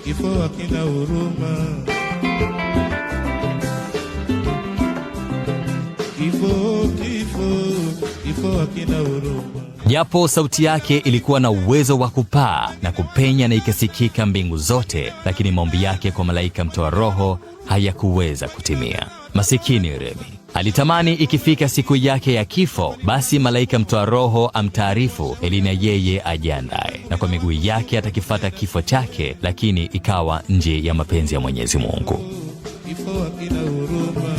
Kifo hakina huruma. Kifo hakina huruma. Japo sauti yake ilikuwa na uwezo wa kupaa na kupenya na ikasikika mbingu zote, lakini maombi yake kwa malaika mtoa roho hayakuweza kutimia. Masikini Remi alitamani ikifika siku yake ya kifo, basi malaika mtoa roho amtaarifu ili na yeye ajiandae, na kwa miguu yake atakifata kifo chake, lakini ikawa nje ya mapenzi ya Mwenyezi Mungu. Kifo hakina huruma.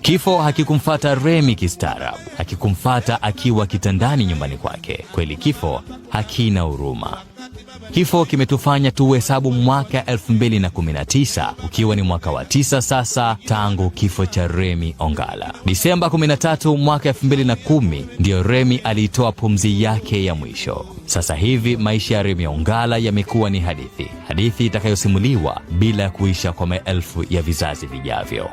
Kifo hakikumfata Remi kistaarabu, hakikumfata akiwa kitandani nyumbani kwake. Kweli kifo hakina huruma. Kifo kimetufanya tuhesabu mwaka 2019 ukiwa ni mwaka wa 9 sasa tangu kifo cha Remi Ongala. Disemba 13 mwaka 2010 ndio Remi aliitoa pumzi yake ya mwisho. Sasa hivi maisha ya Remi Ongala yamekuwa ni hadithi itakayosimuliwa bila kuisha kwa maelfu ya vizazi vijavyo.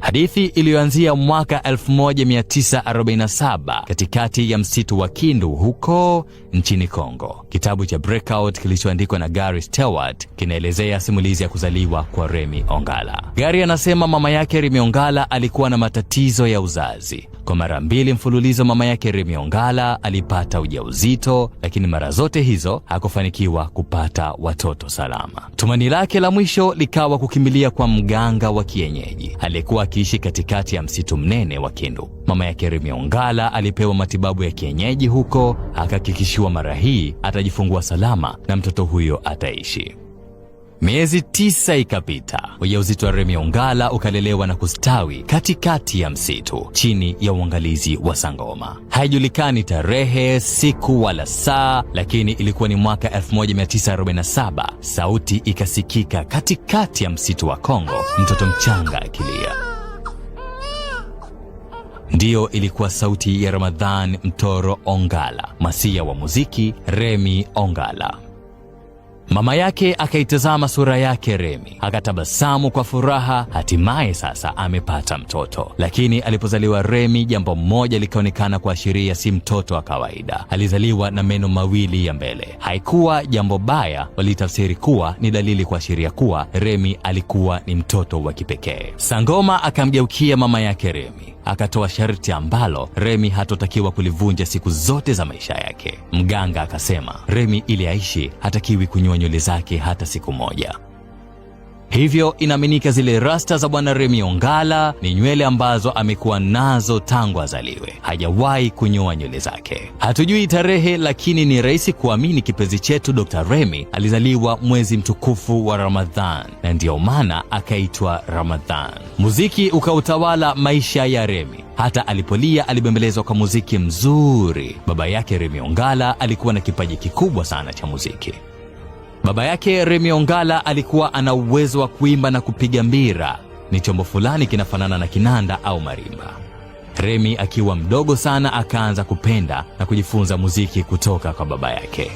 Hadithi iliyoanzia mwaka 1947 katikati ya msitu wa Kindu huko nchini Kongo. Kitabu cha Breakout kilichoandikwa na Gary Stewart kinaelezea simulizi ya kuzaliwa kwa Remi Ongala. Gary anasema mama yake Remi Ongala alikuwa na matatizo ya uzazi. Kwa mara 2 mfululizo mama yake Remi Ongala alipata ujauzito, lakini mara zote hizo hakufanikiwa kupata watoto salama. Tumaini lake la mwisho likawa kukimbilia kwa mganga wa kienyeji aliyekuwa akiishi katikati ya msitu mnene wa Kindu. Mama yake Remi Ongala alipewa matibabu ya kienyeji huko, akahakikishiwa mara hii atajifungua salama na mtoto huyo ataishi. Miezi 9 ikapita. Ujauzito wa Remi Ongala ukalelewa na kustawi katikati ya msitu chini ya uangalizi wa sangoma. Haijulikani tarehe, siku wala saa, lakini ilikuwa ni mwaka 1947. Sauti ikasikika katikati ya msitu wa Kongo, mtoto mchanga akilia. Ndiyo, ilikuwa sauti ya Ramadhan Mtoro Ongala, masia wa muziki Remi Ongala. Mama yake akaitazama sura yake Remi, akatabasamu kwa furaha. Hatimaye sasa amepata mtoto. Lakini alipozaliwa Remi, jambo moja likaonekana kuashiria si mtoto wa kawaida. Alizaliwa na meno mawili ya mbele. Haikuwa jambo baya, walitafsiri kuwa ni dalili kuashiria kuwa Remi alikuwa ni mtoto wa kipekee. Sangoma akamgeukia mama yake Remi, akatoa sharti ambalo Remi hatotakiwa kulivunja siku zote za maisha yake. Mganga akasema Remi ili aishi hatakiwi kunyoa nywele zake hata siku moja. Hivyo inaaminika zile rasta za bwana Remi Ongala ni nywele ambazo amekuwa nazo tangu azaliwe. Hajawahi kunyoa nywele zake. Hatujui tarehe, lakini ni rahisi kuamini kipenzi chetu Dr. Remi alizaliwa mwezi mtukufu wa Ramadhan, na ndio maana akaitwa Ramadhan. Muziki ukautawala maisha ya Remi. Hata alipolia alibembelezwa kwa muziki mzuri. Baba yake Remi Ongala alikuwa na kipaji kikubwa sana cha muziki. Baba yake Remi Ongala alikuwa ana uwezo wa kuimba na kupiga mbira. Ni chombo fulani kinafanana na kinanda au marimba. Remi akiwa mdogo sana akaanza kupenda na kujifunza muziki kutoka kwa baba yake.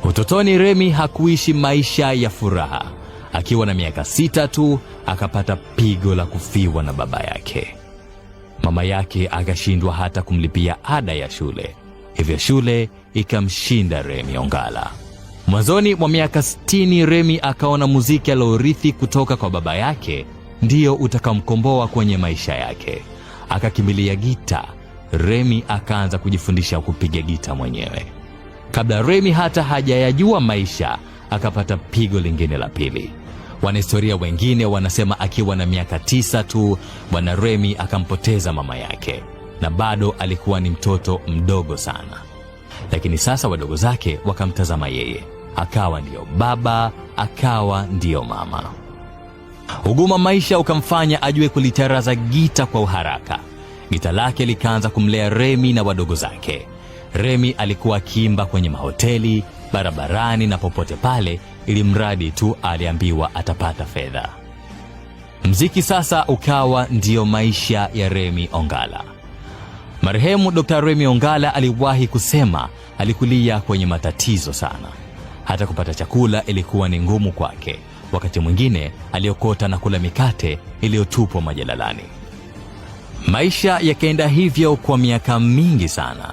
Utotoni Remi hakuishi maisha ya furaha. Akiwa na miaka 6 tu akapata pigo la kufiwa na baba yake. Mama yake akashindwa hata kumlipia ada ya shule. Hivyo shule ikamshinda Remi Ongala. Mwanzoni mwa miaka 60 Remi akaona muziki aliorithi kutoka kwa baba yake ndio utakamkomboa kwenye maisha yake. Akakimbilia gita. Remi akaanza kujifundisha kupiga gita mwenyewe. Kabla Remi hata hajayajua maisha, akapata pigo lingine la pili. Wanahistoria wengine wanasema akiwa na miaka 9 tu bwana Remi akampoteza mama yake, na bado alikuwa ni mtoto mdogo sana. Lakini sasa wadogo zake wakamtazama yeye, akawa ndiyo baba, akawa ndiyo mama. Uguma maisha ukamfanya ajue kulitaraza gita kwa uharaka. Gita lake likaanza kumlea Remi na wadogo zake. Remi alikuwa akiimba kwenye mahoteli, barabarani na popote pale, ili mradi tu aliambiwa atapata fedha. Mziki sasa ukawa ndiyo maisha ya Remi Ongala. Marehemu Dr. Remi Ongala aliwahi kusema alikulia kwenye matatizo sana. Hata kupata chakula ilikuwa ni ngumu kwake. Wakati mwingine aliokota na kula mikate iliyotupwa majalalani. Maisha yakaenda hivyo kwa miaka mingi sana.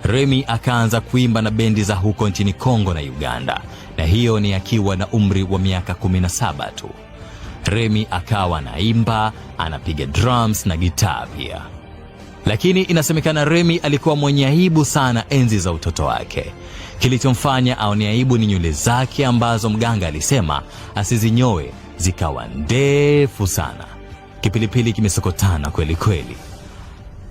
Remi akaanza kuimba na bendi za huko nchini Kongo na Uganda, na hiyo ni akiwa na umri wa miaka 17 tu. Remi akawa anaimba, anapiga drums na gitaa pia. Lakini inasemekana Remi alikuwa mwenye aibu sana enzi za utoto wake. Kilichomfanya aone aibu ni nywele zake ambazo mganga alisema asizinyoe, zikawa ndefu sana. Kipilipili kimesokotana kweli kweli.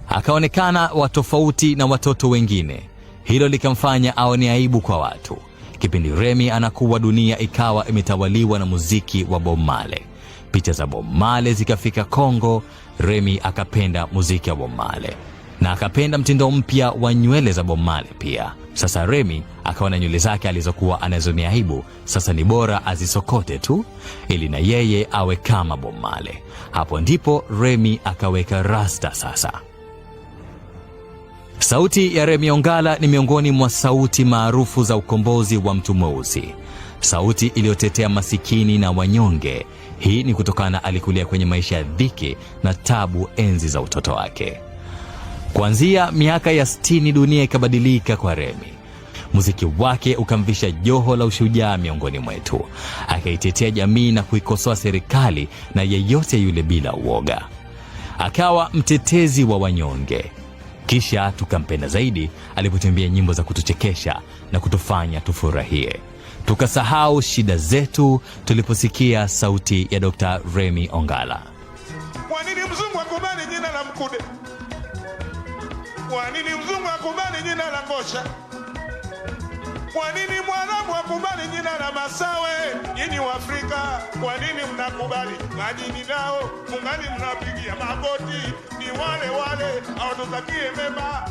Akaonekana wa tofauti na watoto wengine. Hilo likamfanya aone aibu kwa watu. Kipindi Remi anakuwa, dunia ikawa imetawaliwa na muziki wa Bob Marley. Picha za Bob Marley zikafika Kongo. Remi akapenda muziki wa Bob Marley na akapenda mtindo mpya wa nywele za Bob Marley pia. Sasa Remi akaona nywele zake alizokuwa anazonea aibu, sasa ni bora azisokote tu ili na yeye awe kama Bob Marley. Hapo ndipo Remi akaweka rasta sasa. Sauti ya Remi Ongala ni miongoni mwa sauti maarufu za ukombozi wa mtu mweusi. Sauti iliyotetea masikini na wanyonge. Hii ni kutokana alikulia kwenye maisha ya dhiki na tabu enzi za utoto wake. Kuanzia miaka ya 60 dunia ikabadilika kwa Remi. Muziki wake ukamvisha joho la ushujaa miongoni mwetu. Akaitetea jamii na kuikosoa serikali na yeyote yule bila uoga. Akawa mtetezi wa wanyonge. Kisha tukampenda zaidi alipotuimbia nyimbo za kutuchekesha na kutufanya tufurahie. Tukasahau shida zetu tuliposikia sauti ya Dr. Remi Ongala. Kwa nini mzungu akubali jina la Mkude? Kwa nini mzungu akubali jina la Ngosha? Kwa nini Mwarabu akubali jina la Masawe? Nyinyi wa Afrika, kwa nini mnakubali majini nao mungali mnapigia magoti? Ni wale wale hawatutakie mema.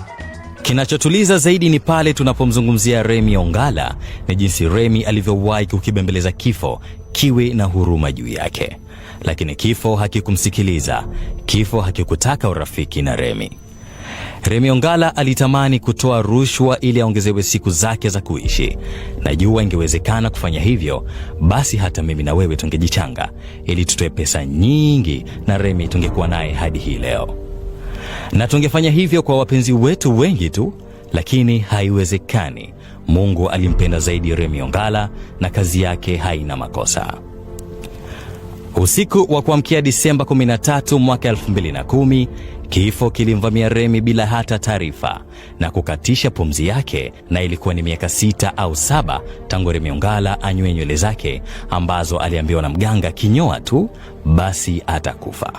Kinachotuliza zaidi ni pale tunapomzungumzia Remi Ongala ni jinsi Remi alivyowahi kukibembeleza kifo kiwe na huruma juu yake. Lakini kifo hakikumsikiliza. Kifo hakikutaka urafiki na Remi. Remi Ongala alitamani kutoa rushwa ili aongezewe siku zake za kuishi. Najua ingewezekana kufanya hivyo, basi hata mimi na wewe tungejichanga ili tutoe pesa nyingi na Remi tungekuwa naye hadi hii leo. Na tungefanya hivyo kwa wapenzi wetu wengi tu, lakini haiwezekani. Mungu alimpenda zaidi Remi Ongala na kazi yake haina makosa. Usiku wa kuamkia Disemba 13 mwaka 2010, kifo kilimvamia Remi bila hata taarifa na kukatisha pumzi yake, na ilikuwa ni miaka 6 au 7 tangu Remi Ongala anywe nywele zake ambazo aliambiwa na mganga kinyoa tu basi atakufa.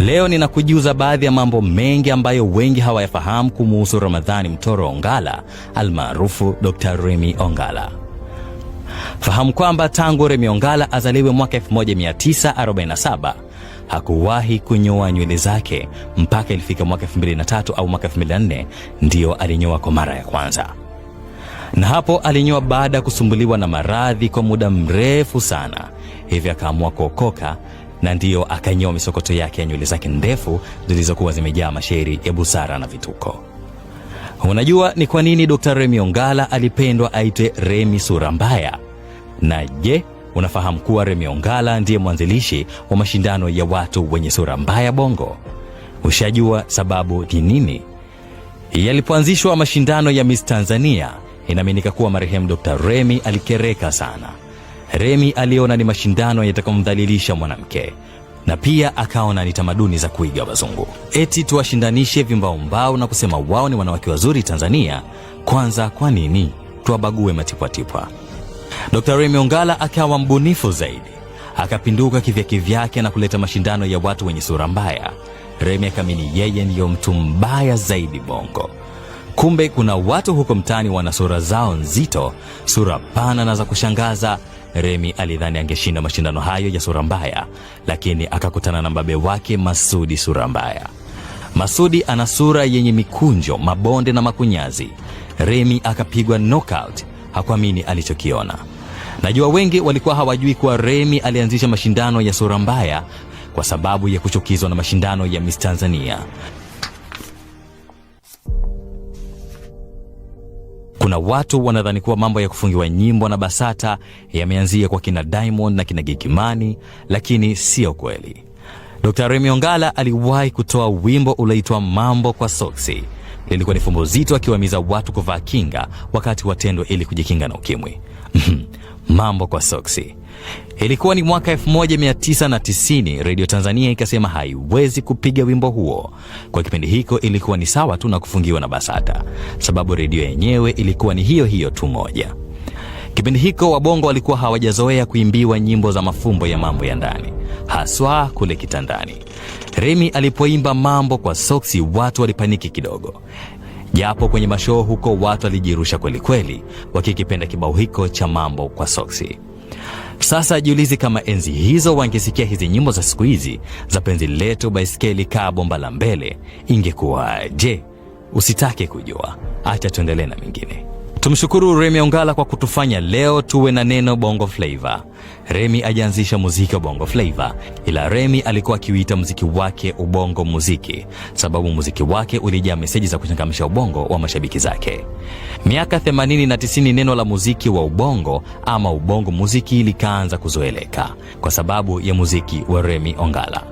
Leo ninakujuza baadhi ya mambo mengi ambayo wengi hawayafahamu kumuhusu Ramadhani Mtoro Ongala almaarufu Dr. Remi Ongala. Fahamu kwamba tangu Remi Ongala azaliwe mwaka 1947 hakuwahi kunyoa nywele zake mpaka ilifika mwaka 2003 au mwaka 2004 ndio alinyoa kwa mara ya kwanza. Na hapo alinyoa baada ya kusumbuliwa na maradhi kwa muda mrefu sana. Hivyo akaamua kuokoka na ndio akanyoa misokoto yake ya nywele zake ndefu zilizokuwa zimejaa mashairi ya busara na vituko. Unajua ni kwa nini Dr. Remi Ongala alipendwa aitwe Remi Sura Mbaya? Na je, unafahamu kuwa Remi Ongala ndiye mwanzilishi wa mashindano ya watu wenye sura mbaya Bongo? Ushajua sababu ni nini? Yalipoanzishwa mashindano ya Miss Tanzania, inaaminika kuwa marehemu Dr. Remi alikereka sana. Remi aliona ni mashindano yatakomdhalilisha mwanamke, na pia akaona ni tamaduni za kuiga wazungu. Eti tuwashindanishe vimbaumbao na kusema wao ni wanawake wazuri Tanzania. Kwanza kwa nini tuwabague matipwatipwa? Dr. Remi Ongala akawa mbunifu zaidi. Akapinduka kivyake na kuleta mashindano ya watu wenye sura mbaya. Remi akamini yeye ndiyo mtu mbaya zaidi Bongo. Kumbe kuna watu huko mtaani wana sura zao nzito, sura pana na za kushangaza. Remi alidhani angeshinda mashindano hayo ya sura mbaya, lakini akakutana na mbabe wake Masudi Sura Mbaya. Masudi ana sura yenye mikunjo, mabonde na makunyazi. Remi akapigwa knockout, hakuamini alichokiona. Najua wengi walikuwa hawajui kuwa Remi alianzisha mashindano ya sura mbaya kwa sababu ya kuchukizwa na mashindano ya Miss Tanzania. Kuna watu wanadhani kuwa mambo ya kufungiwa nyimbo na BASATA yameanzia kwa kina Diamond na kina Gigimani, lakini sio kweli. Dr. Remi Ongala aliwahi kutoa wimbo ulioitwa Mambo kwa Soksi. Lilikuwa ni fumbo zito akiwahimiza watu kuvaa kinga wakati wa tendo ili kujikinga na ukimwi. Mambo kwa Soksi. Ilikuwa ni mwaka 1990. Radio Tanzania ikasema haiwezi kupiga wimbo huo. Kwa kipindi hiko ilikuwa ni sawa tu na kufungiwa na BASATA, sababu redio yenyewe ilikuwa ni hiyo hiyo tu moja. Kipindi hiko wabongo walikuwa hawajazoea kuimbiwa nyimbo za mafumbo ya mambo ya ndani, haswa kule kitandani. Remi alipoimba Mambo kwa Soksi, watu walipaniki kidogo. Japo kwenye mashoo huko watu walijirusha kweli kweli wakikipenda kibao hiko cha Mambo kwa Soksi. Sasa jiulizi kama enzi hizo wangesikia hizi nyimbo za siku hizi za penzi letu, baiskeli, kaa bomba la mbele, ingekuwa je? Usitake kujua, acha tuendelee na mingine. Tumshukuru Remi Ongala kwa kutufanya leo tuwe na neno Bongo Flavor. Remi ajianzisha muziki wa Bongo Flavor, ila Remi alikuwa akiuita muziki wake ubongo muziki, sababu muziki wake ulijaa meseji za kuchangamsha ubongo wa mashabiki zake. Miaka 80 na 90 neno la muziki wa ubongo ama ubongo muziki likaanza kuzoeleka kwa sababu ya muziki wa Remi Ongala.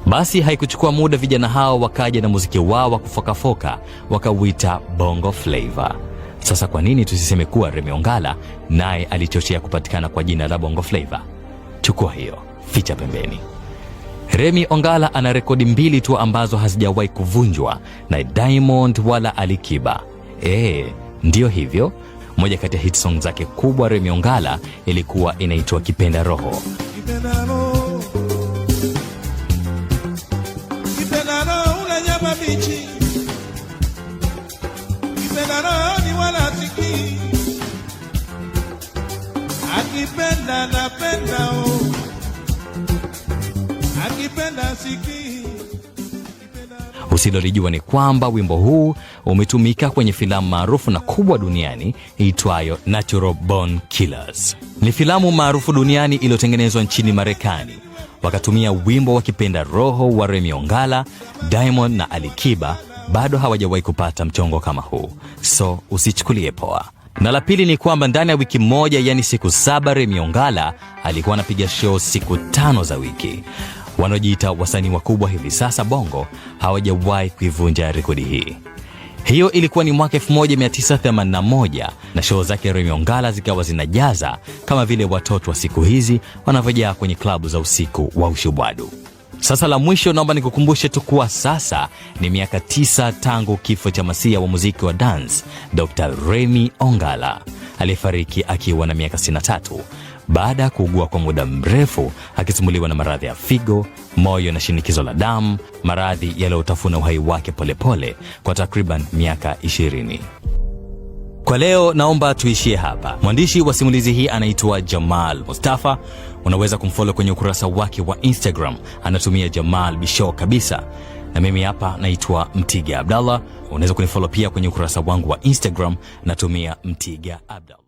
Basi haikuchukua muda vijana hao wakaja na muziki wao wa kufokafoka, wakauita Bongo Flavor. Sasa kwa nini tusiseme kuwa Remi Ongala naye alichochea kupatikana kwa jina la Bongo Flavor? Chukua hiyo, ficha pembeni. Remi Ongala ana rekodi 2 tu ambazo hazijawahi kuvunjwa na Diamond wala Alikiba. Ndio hivyo. Moja kati ya hit song zake kubwa Remi Ongala ilikuwa inaitwa Kipenda Roho. Kipenda roho, kipenda roho una nyama bichi, kipenda roho ni wala siki, akipenda napenda akipenda siki. Usilolijua ni kwamba wimbo huu umetumika kwenye filamu maarufu na kubwa duniani iitwayo Natural Born Killers. Ni filamu maarufu duniani iliyotengenezwa nchini Marekani. Wakatumia wimbo wa Kipenda Roho wa Remi Ongala. Diamond na Alikiba bado hawajawahi kupata mchongo kama huu, so usichukulie poa. Na la pili ni kwamba ndani ya wiki moja, yani siku 7, Remi Ongala alikuwa anapiga show siku 5 za wiki. Wanaojiita wasanii wakubwa hivi sasa Bongo hawajawahi kuivunja rekodi hii. Hiyo ilikuwa ni mwaka 1981 na show zake Remi Ongala zikawa zinajaza kama vile watoto wa siku hizi wanavyojaa kwenye klabu za usiku wa ushubwadu. Sasa la mwisho naomba nikukumbushe tu kuwa sasa ni miaka 9 tangu kifo cha masia wa muziki wa dance Dr. Remi Ongala aliyefariki akiwa na miaka 63 baada ya kuugua kwa muda mrefu akisumbuliwa na maradhi ya figo, moyo na shinikizo la damu, maradhi yaliyotafuna uhai wake polepole kwa takriban miaka 20. Kwa leo naomba tuishie hapa. Mwandishi wa simulizi hii anaitwa Jamal Mustafa. Unaweza kumfollow kwenye ukurasa wake wa Instagram, anatumia Jamal Bisho kabisa. Na mimi hapa naitwa Mtiga Abdallah. Unaweza kunifollow pia kwenye ukurasa wangu wa Instagram, natumia Mtiga Abdallah.